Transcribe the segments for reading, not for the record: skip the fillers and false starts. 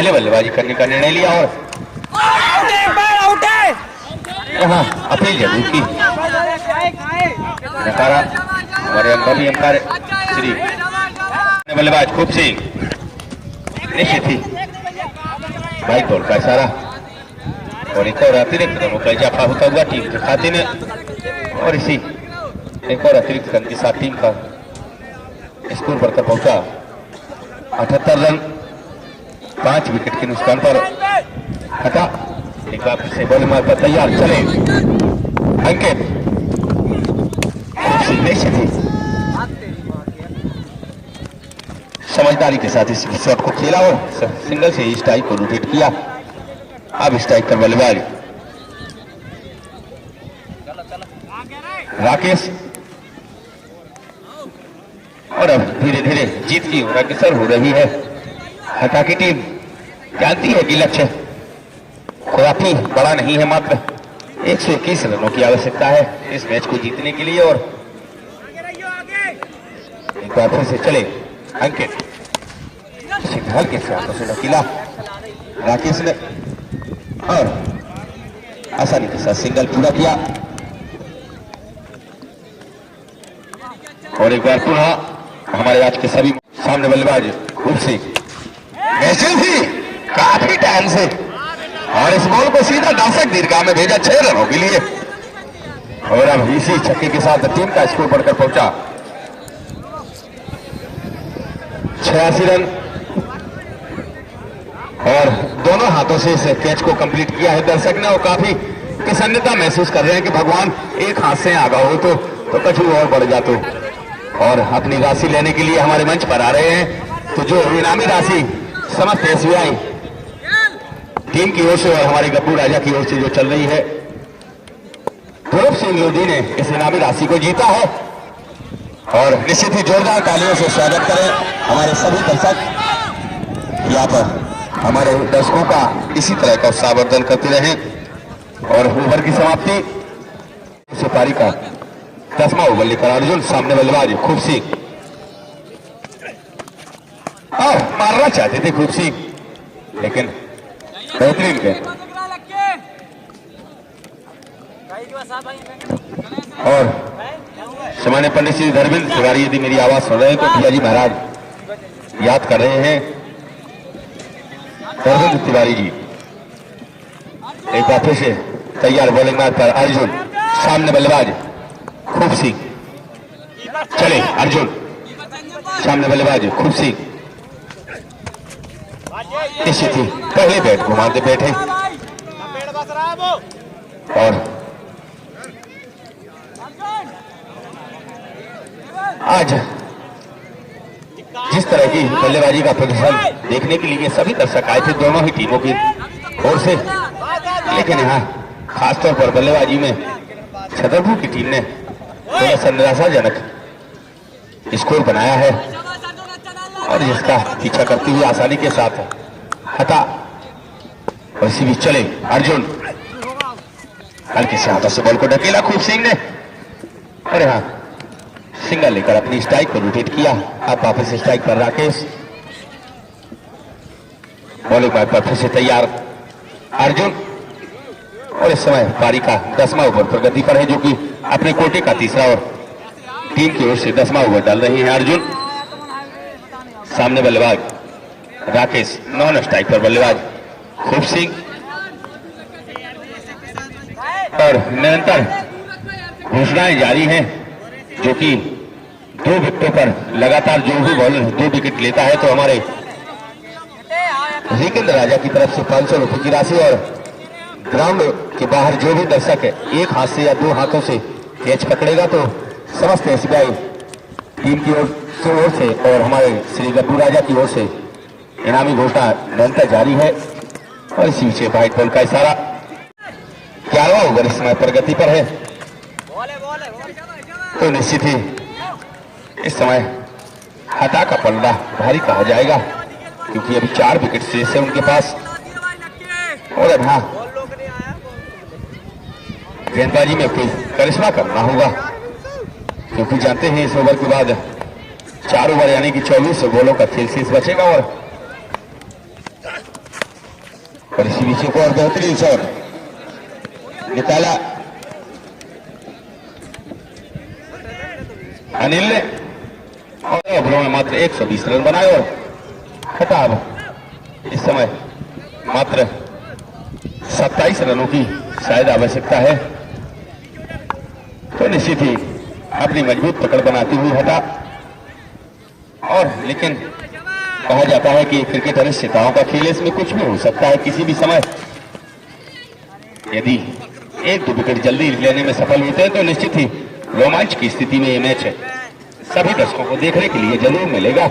पहले बल्लेबाजी करने का निर्णय लिया और यहाँ अपील जरूर की। नकारा हमारे अनुभवी अंपायर श्री बल्लेबाज खूब सिंह निश्चित ही भाई बॉल का इशारा और एक और अतिरिक्त रनों का इजाफा होता हुआ टीम के खाते में और इसी एक और अतिरिक्त रन के साथ टीम का स्कोर बढ़कर पहुंचा 78 रन 5 विकेट के नुकसान पर। हटा एक बार फिर से बॉल मार पर तैयार चले अंकित समझदारी के साथ इस शॉट को खेला और सिंगल से स्ट्राइक को रोटेट किया। अब स्ट्राइक पर बल्लेबाज राकेश और अब धीरे धीरे जीत की ओर अग्रसर हो रही है। हटा की टीम जानती है कि लक्ष्य काफी बड़ा नहीं है, मात्र 121 रनों की आवश्यकता है इस मैच को जीतने के लिए। और एक बार फिर से चले अंकित हल्के से हाथों से ढकीला राकेश ने और आसानी के साथ सिंगल पूरा किया। और एक बार पुनः हमारे आज के सभी सामने बल्लेबाज खूब सिंह मैसेज भी काफी टाइम से और इस बॉल को सीधा दर्शक दीर्घा में भेजा 6 रनों के लिए। और अब इसी छक्के के साथ टीम का स्कोर बढ़कर पहुंचा 86 रन और दोनों हाथों से इस कैच को कंप्लीट किया है दर्शक ने। और काफी प्रसन्नता महसूस कर रहे हैं कि भगवान एक हाथ से आगा हो तो कछु और बढ़ जाते और अपनी राशि लेने के लिए हमारे मंच पर आ रहे हैं। तो जो इनामी राशि समस्त एसबीआई टीम की ओर से और हमारे गप्पू राजा की ओर से जो चल रही है, ध्रुव सिंह लोधी ने इस इनामी राशि को जीता है। और निश्चित ही जोरदार तालियों से स्वागत करें हमारे सभी दर्शक। यहाँ पर हमारे दर्शकों का इसी तरह का उत्साहवर्धन करते रहें। और ओवर की समाप्ति उसे पारी का 10वां ओवर लेकर अर्जुन सामने बल्लेबाज खूब सिंह और मारना चाहते थे खूब सिंह लेकिन बेहतरीन गेंद। और सामान्य पंडित श्री धर्मेंद्र तिवारी यदि मेरी आवाज सुन रहे हैं तो भैया जी महाराज याद कर रहे हैं धर्मेंद्र तिवारी जी। एक बार फिर से तैयार बॉलिंग मार पर अर्जुन सामने बल्लेबाज खूब सिंह चले अर्जुन सामने बल्लेबाज खूब सिंह निश्चित ही पहले बैट घुमाते बैठे। और आज जिस तरह की बल्लेबाजी का प्रदर्शन देखने के लिए सभी दर्शक आए थे दोनों ही टीमों की ओर से, लेकिन यहाँ खासतौर पर बल्लेबाजी में छतरपुर की टीम ने थोड़ा सा निराशाजनक स्कोर बनाया है और जिसका पीछा करती हुई आसानी के साथ हटा और इसी बीच चले अर्जुन हल्के से हाथों से बॉल को ढकेला खूब सिंह ने और यहाँ सिंगल लेकर अपनी स्ट्राइक को रोटेट किया। अब वापस स्ट्राइक पर राकेश बॉलिंग पर फिर से तैयार अर्जुन और इस समय पारी का 10वां ओवर प्रगति पर है जो कि अपने कोटे का तीसरा और टीम की ओर से 10वां ओवर डाल रहे हैं अर्जुन। सामने बल्लेबाज राकेश नॉन स्ट्राइक पर बल्लेबाज खूब सिंह और निरंतर घोषणाएं जारी हैं जो कि 2 विकेटों पर लगातार जो भी बॉलर 2 विकेट लेता है तो हमारे जितेंद्र राजा की तरफ से 500 रुपए की राशि और ग्राउंड के बाहर जो भी दर्शक है एक हाथ से या 2 हाथों से कैच पकड़ेगा तो समस्त एसबीआई टीम की ओर से और हमारे श्री गप्पू राजा की ओर से इनामी घोषणा निरंतर जारी है। और इसी पीछे व्हाइट बॉल का इशारा 11वां ओवर इस समय प्रगति पर है तो निश्चित ही इस समय हटा का पलड़ा भारी कहा जाएगा क्योंकि अभी 4 विकेट शेष है उनके पास। और अब हाँ गेंदबाजी में कोई करिश्मा करना होगा क्योंकि जानते हैं इस ओवर के बाद 4 ओवर यानी कि 24 बॉलों का खेल शेष बचेगा और और इसी बीच को और बेहतरीन शॉट निकाला अनिल ने और ओवरों में मात्र 120 रन बनाए और खिताब इस समय मात्र 27 रनों की शायद आवश्यकता है। तो निश्चित ही अपनी मजबूत पकड़ बनाती हुई हटा और लेकिन कहा जाता है कि क्रिकेट अनिश्चितताओं का खेल, इसमें कुछ भी हो सकता है किसी भी समय। यदि 1-2 विकेट जल्दी लेने में सफल होते हैं तो निश्चित ही रोमांच की स्थिति में यह मैच सभी दर्शकों को देखने के लिए जरूर मिलेगा।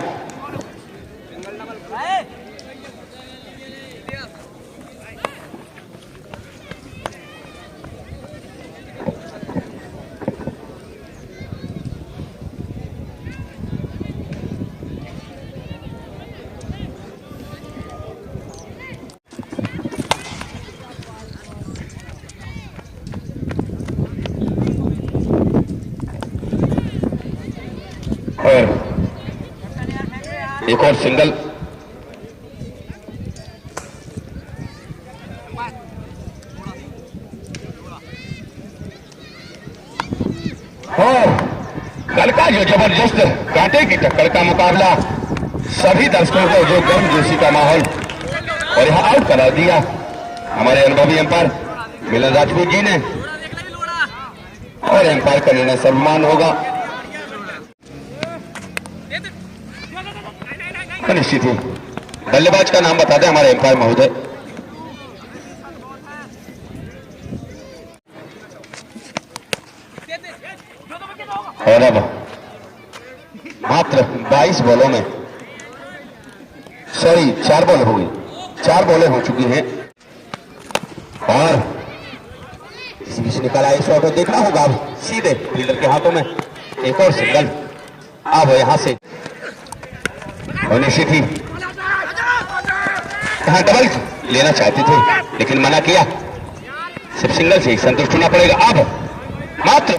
और एक और सिंगल कड़का जो जबरदस्त कांटे की टक्कर का मुकाबला, सभी दर्शकों को जो गर्मजोशी का माहौल और यहां आउट करा दिया हमारे अनुभवी अंपायर मिलन राजपूत जी ने और अंपायर का निर्णय सम्मान होगा। निश्चित ही बल्लेबाज का नाम बता दें हमारे अंपायर महोदय। और अब मात्र 22 बॉलों में 4 बॉल हो गई, 4 बॉलें हो चुकी हैं और इसी बीच निकाला एक शॉट देखना होगा अब सीधे फील्डर के हाथों में। एक और सिंगल अब यहां से और निश्चित ही यहां डबल लेना चाहते थे लेकिन मना किया, सिर्फ सिंगल से ही संतुष्ट होना पड़ेगा। अब मात्र